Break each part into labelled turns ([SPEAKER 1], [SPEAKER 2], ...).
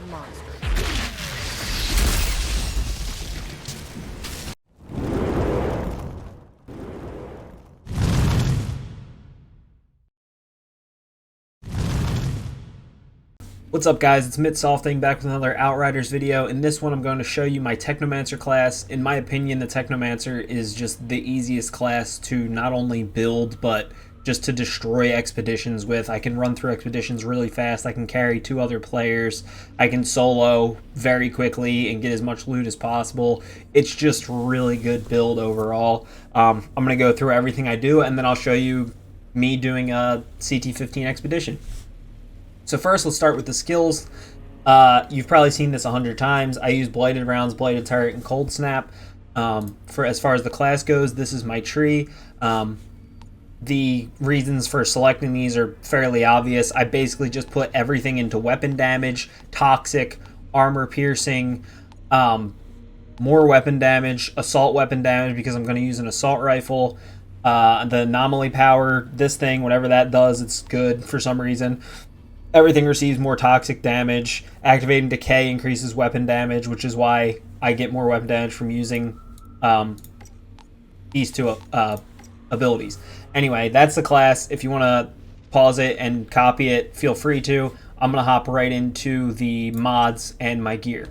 [SPEAKER 1] monster.
[SPEAKER 2] What's up guys, it's mitsofting back with another Outriders video. In this one I'm going to show you my Technomancer class. In my opinion, the Technomancer is just the easiest class to not only build but just to destroy expeditions with. I can run through expeditions really fast, I can carry 2 other players, I can solo very quickly and get as much loot as possible. It's just really good build overall. I'm going to go through everything I do and then I'll show you me doing a CT15 expedition. So first, let's start with the skills. You've probably seen this 100 times. I use Blighted Rounds, Blighted Turret, and Cold Snap. For as far as the class goes, this is my tree. The reasons for selecting these are fairly obvious. I basically just put everything into weapon damage, toxic, armor piercing, more weapon damage, assault weapon damage because I'm going to use an assault rifle. The anomaly power, this thing, whatever that does, it's good for some reason. Everything receives more toxic damage. Activating Decay increases weapon damage, which is why I get more weapon damage from using these 2 abilities. Anyway, that's the class. If you want to pause it and copy it, feel free to. I'm going to hop right into the mods and my gear.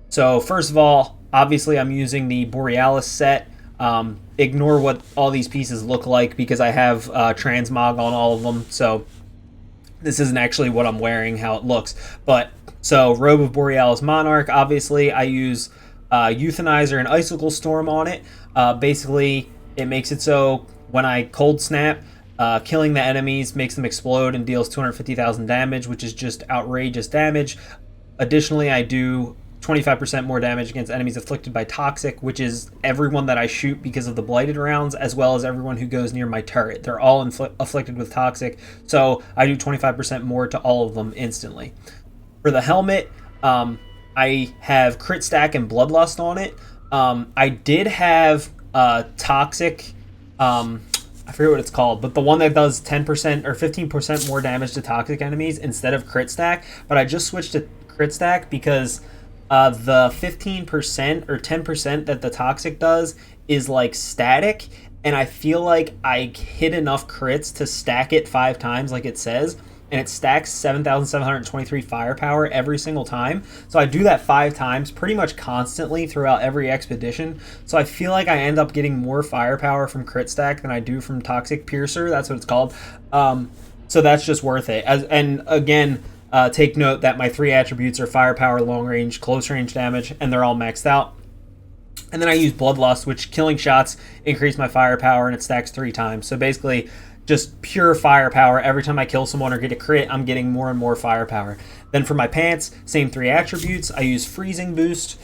[SPEAKER 2] So first of all, obviously I'm using the Borealis set. Ignore what all these pieces look like because I have transmog on all of them. So this isn't actually what I'm wearing, how it looks. But, so, Robe of Borealis Monarch, obviously, I use Euthanizer and Icicle Storm on it. Basically, it makes it so when I Cold Snap, killing the enemies makes them explode and deals 250,000 damage, which is just outrageous damage. Additionally, I do 25% more damage against enemies afflicted by Toxic, which is everyone that I shoot because of the Blighted Rounds, as well as everyone who goes near my turret. They're all afflicted with Toxic, so I do 25% more to all of them instantly. For the helmet, I have Crit Stack and Bloodlust on it. I did have Toxic, I forget what it's called, but the one that does 10% or 15% more damage to Toxic enemies instead of Crit Stack, but I just switched to Crit Stack because the 15% or 10% that the Toxic does is like static, and I feel like I hit enough crits to stack it 5 times like it says, and it stacks 7,723 firepower every single time. So I do that 5 times pretty much constantly throughout every expedition. So I feel like I end up getting more firepower from Crit Stack than I do from Toxic Piercer. That's what it's called. So that's just worth it. And again, take note that my 3 attributes are firepower, long range, close range damage, and they're all maxed out. And then I use Bloodlust, which killing shots increase my firepower and it stacks 3 times. So basically, just pure firepower. Every time I kill someone or get a crit, I'm getting more and more firepower. Then for my pants, same 3 attributes. I use Freezing Boost,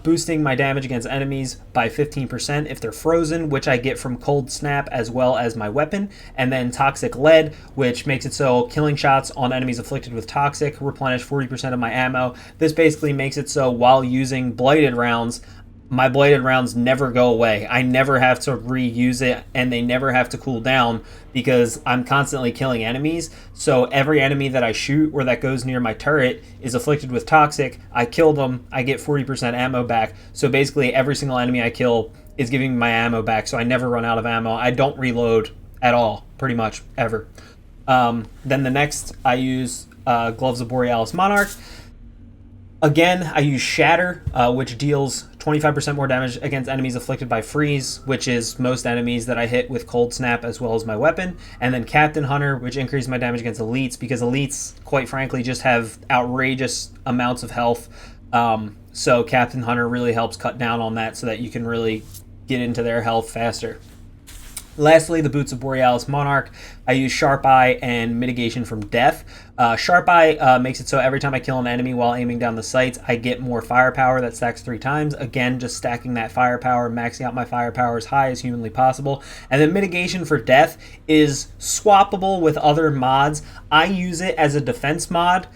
[SPEAKER 2] boosting my damage against enemies by 15% if they're frozen, which I get from Cold Snap as well as my weapon. And then Toxic Lead, which makes it so killing shots on enemies afflicted with Toxic replenish 40% of my ammo. This basically makes it so while using Blighted Rounds, my Blighted Rounds never go away. I never have to reuse it, and they never have to cool down because I'm constantly killing enemies. So every enemy that I shoot or that goes near my turret is afflicted with Toxic. I kill them, I get 40% ammo back. So basically every single enemy I kill is giving me my ammo back, so I never run out of ammo. I don't reload at all, pretty much, ever. Then the next, I use Gloves of Borealis Monarch. Again, I use Shatter, which deals 25% more damage against enemies afflicted by Freeze, which is most enemies that I hit with Cold Snap as well as my weapon. And then Captain Hunter, which increases my damage against elites, because elites, quite frankly, just have outrageous amounts of health. So Captain Hunter really helps cut down on that so that you can really get into their health faster. Lastly, the Boots of Borealis Monarch. I use Sharp Eye and Mitigation from Death. Sharp Eye makes it so every time I kill an enemy while aiming down the sights, I get more firepower. That stacks 3 times. Again, just stacking that firepower, maxing out my firepower as high as humanly possible. And then Mitigation for Death is swappable with other mods. I use it as a defense mod.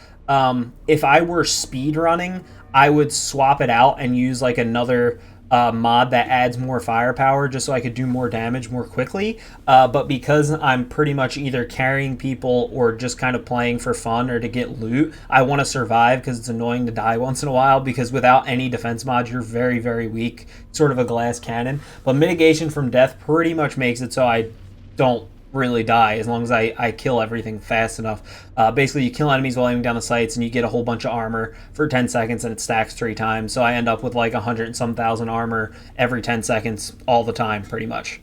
[SPEAKER 2] If I were speed running, I would swap it out and use like another mod that adds more firepower just so I could do more damage more quickly. But because I'm pretty much either carrying people or just kind of playing for fun or to get loot, I want to survive because it's annoying to die once in a while, because without any defense mods, you're very, very weak, sort of a glass cannon. But mitigation from death pretty much makes it so I don't really die as long as I kill everything fast enough. Basically, you kill enemies while aiming down the sights, and you get a whole bunch of armor for 10 seconds, and it stacks 3 times. So I end up with like 100 and some thousand armor every 10 seconds all the time, pretty much.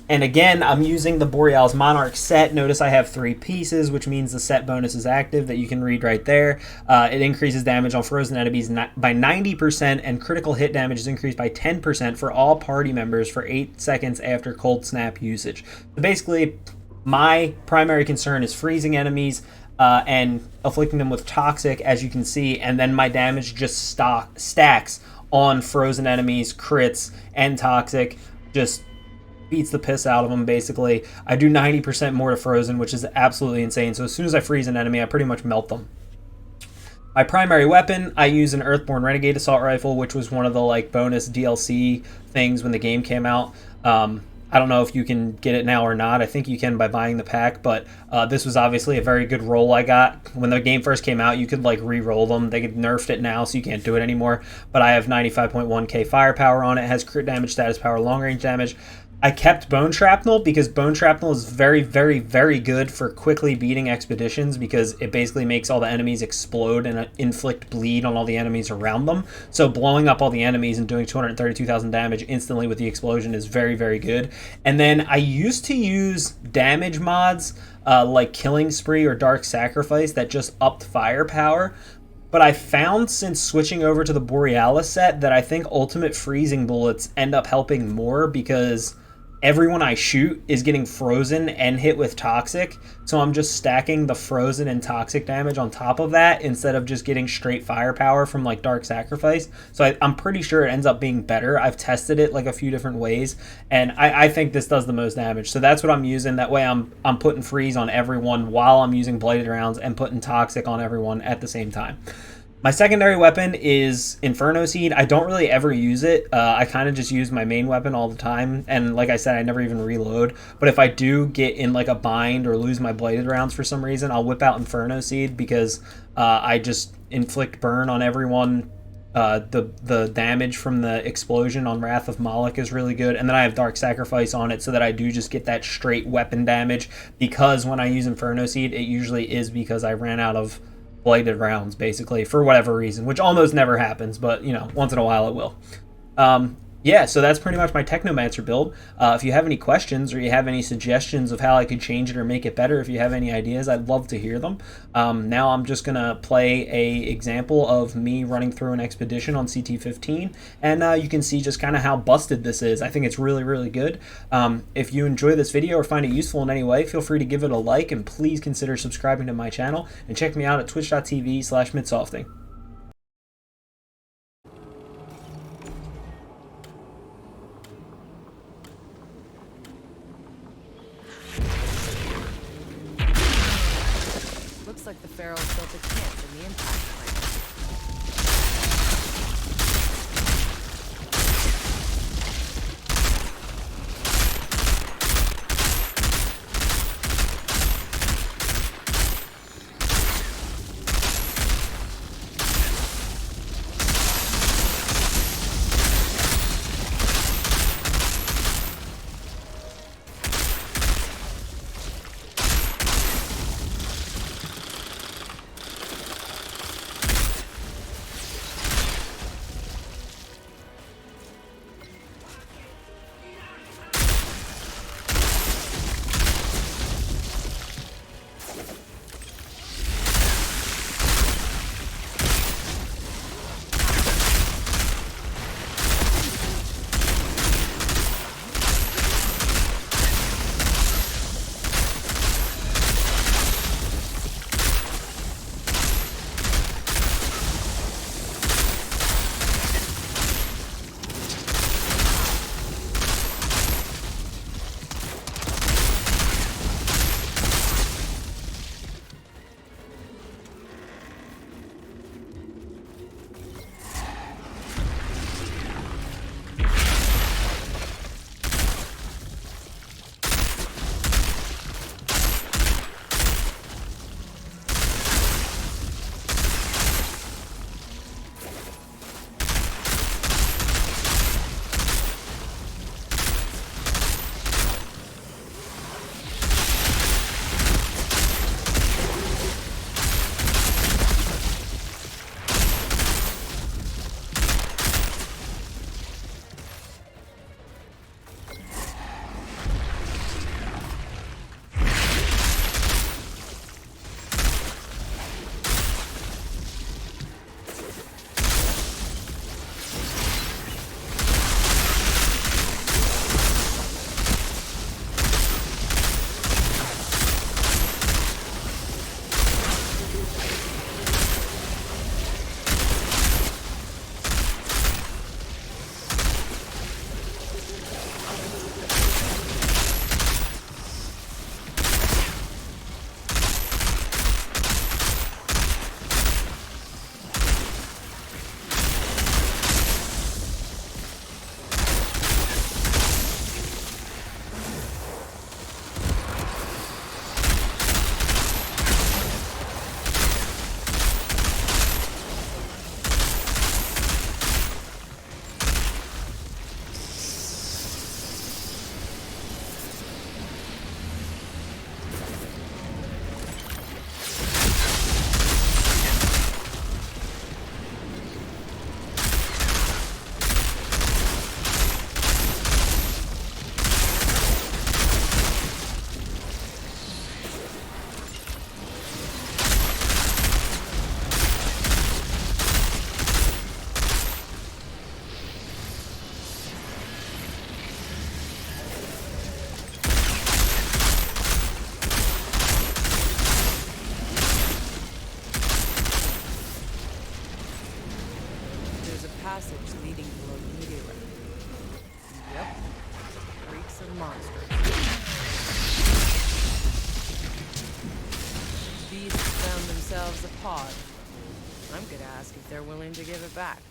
[SPEAKER 2] And again, I'm using the Borealis Monarch set. Notice I have 3 pieces, which means the set bonus is active that you can read right there. It increases damage on frozen enemies by 90%, and critical hit damage is increased by 10% for all party members for 8 seconds after cold snap usage. So basically, my primary concern is freezing enemies and afflicting them with toxic, as you can see, and then my damage just stacks on frozen enemies, crits, and toxic. Just beats the piss out of them, basically. I do 90% more to frozen, which is absolutely insane. So as soon as I freeze an enemy, I pretty much melt them. My primary weapon, I use an Earthborn Renegade Assault Rifle, which was one of the like bonus DLC things when the game came out. I don't know if you can get it now or not. I think you can by buying the pack, but this was obviously a very good roll I got. When the game first came out, you could like re-roll them. They nerfed it now, so you can't do it anymore. But I have 95.1k firepower on it. It has crit damage, status power, long range damage. I kept Bone Shrapnel because Bone Shrapnel is very, very, very good for quickly beating expeditions, because it basically makes all the enemies explode and inflict bleed on all the enemies around them. So blowing up all the enemies and doing 232,000 damage instantly with the explosion is very, very good. And then I used to use damage mods like Killing Spree or Dark Sacrifice that just upped firepower. But I found, since switching over to the Borealis set, that I think ultimate freezing bullets end up helping more, because everyone I shoot is getting frozen and hit with toxic. So I'm just stacking the frozen and toxic damage on top of that instead of just getting straight firepower from like Dark Sacrifice. So I'm pretty sure it ends up being better. I've tested it like a few different ways, and I think this does the most damage. So that's what I'm using. That way I'm putting freeze on everyone while I'm using bladed rounds and putting toxic on everyone at the same time. My secondary weapon is Inferno Seed. I don't really ever use it. I kind of just use my main weapon all the time. And like I said, I never even reload. But if I do get in like a bind or lose my bladed rounds for some reason, I'll whip out Inferno Seed, because I just inflict burn on everyone. The damage from the explosion on Wrath of Moloch is really good. And then I have Dark Sacrifice on it so that I do just get that straight weapon damage. Because when I use Inferno Seed, it usually is because I ran out of bladed rounds, basically, for whatever reason, which almost never happens, but you know, once in a while it will. Yeah, so that's pretty much my Technomancer build. If you have any questions or you have any suggestions of how I could change it or make it better, if you have any ideas, I'd love to hear them. Now I'm just going to play a example of me running through an expedition on CT15, and you can see just kind of how busted this is. I think it's really, really good. If you enjoy this video or find it useful in any way, feel free to give it a like, and please consider subscribing to my channel, and check me out at twitch.tv/mitsofting.
[SPEAKER 1] Looks like the Pharaohs built a camp in the impact point. passage leading below the meteor. Yep. Freaks of monsters. Beasts found themselves a pod. I'm gonna ask if they're willing to give it back.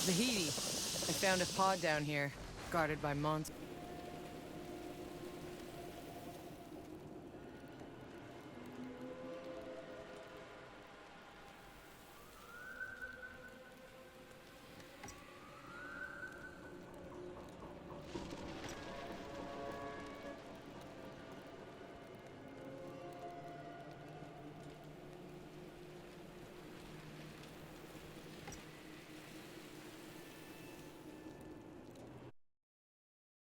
[SPEAKER 1] Zahidi, I found a pod down here, guarded by monsters.